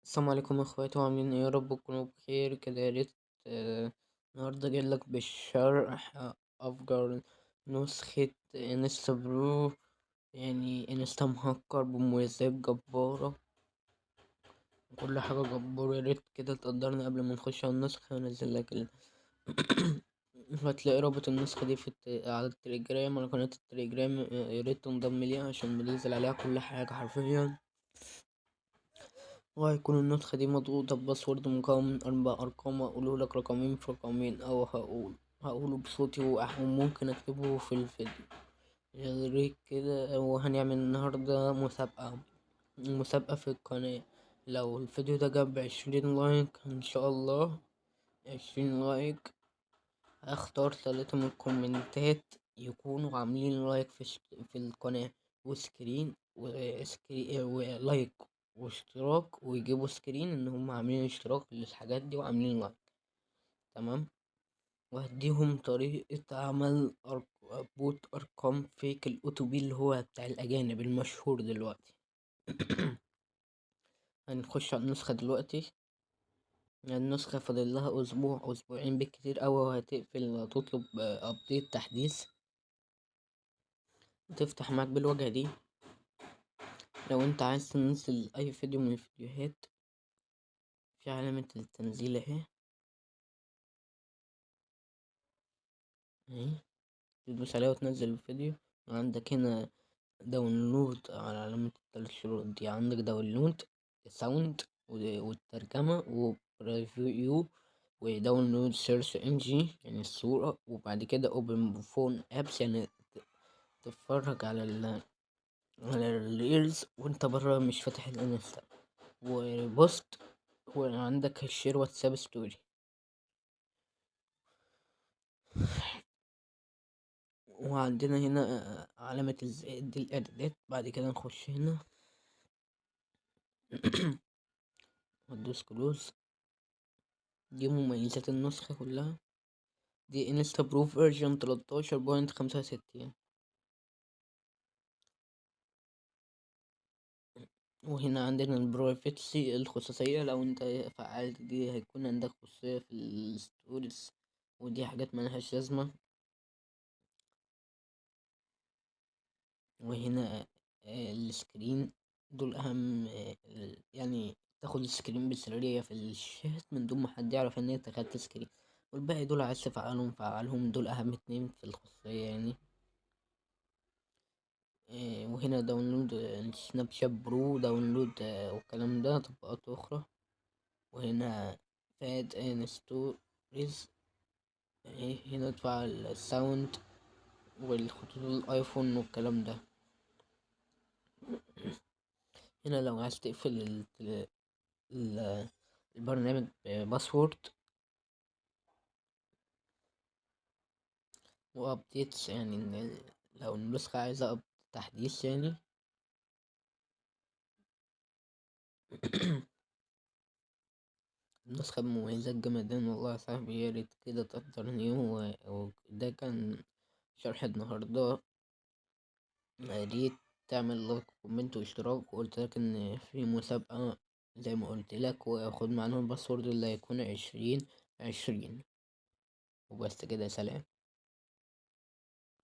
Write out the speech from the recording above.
السلام عليكم يا اخواتي، وعاملين ايه؟ يا رب تكونوا بخير كده. يا ريت النهارده جايلك بالشرح افجر نسخة انستا برو، يعني انستا مهكر بمميزات جبارة، كل حاجة جبارة. يا ريت كده تقدرني قبل ما نخش على النسخة. هنزل لك هتلاقي رابط النسخة دي على التليجرام، على قناة التليجرام. يا ريت تنضم ليها عشان بننزل عليها كل حاجة حرفيا. وهيكون النسخة دي مضغوطة بباسورد مكون من 4 أرقام. هقوله لك رقمين في رقمين، أو هقوله بصوتي وممكن أكتبه في الفيديو. غير كده، وهنعمل النهاردة مسابقة في القناة. لو الفيديو ده جاب 20 لايك إن شاء الله، 20 لايك، هختار 3 من الكومنتات يكونوا عاملين لايك في القناة، وسكرين ولايك واشتراك، ويجيبوا سكرين ان هم عاملين اشتراك للحاجات دي وعاملين لايك. تمام. وهديهم طريقة عمل بوت ارقام فيك الاوتوبي اللي هو بتاع الاجانب المشهور دلوقتي. هنخش على النسخة دلوقتي. يعني النسخة فاضل لها اسبوع اسبوعين بالكتير اوي، وهتقفل تطلب ابديت تحديث. تفتح معاك بالواجهة دي. لو انت عايز تنزل اي فيديو من الفيديوهات، في علامة التنزيل اهي، اهي تدوس عليها وتنزل الفيديو. وعندك هنا داونلود، على علامة التلات شروط دي. عندك داونلود، ساوند، والترجمة، وبريفيو، وداونلود سيرش انجي يعني الصورة. وبعد كده اوبن فون ابس، يعني تتفرج على الريلز وانت برا مش فاتح الانستا. وبوست، وعندك الشير واتساب ستوري. وعندنا هنا علامة الزائد دي الإعدادات. بعد كده نخش هنا وندوس كلوز. دي مميزات النسخة كلها. دي انستا برو فيرجن 13.65. وهنا عندنا البرايفسي الخصوصية. لو انت فعلت دي هيكون عندك خصوصية في الستوريز، ودي حاجات ملهاش لازمة. وهنا السكرين، دول أهم يعني تاخد السكرين بسرية في الشات من دون ما حد يعرف ان انت خدت سكرين. والباقي دول عايز تفعلهم فعلهم، دول أهم 2 في الخصوصية يعني. وهنا داونلود سناب شات برو، داونلود والكلام ده، تطبيقات أخرى. وهنا فاد ان ستوريز. هنا ادفع الساوند والخطوط الايفون والكلام ده. هنا لو عايز تقفل ال- البرنامج بباسورد وابديتس، يعني لو النسخة عايزة تحديث يعني. النسخة بمميزات جمدان والله يا صاحبي. يا ريت كده تقدرني. وده كان شرح النهاردة. يا ريت تعمل لايك وكومنت واشتراك. وقلت لك ان في مسابقة زي ما قلت لك، وخد معانا الباسورد اللي هيكون 20 20. وبس كده، سلام.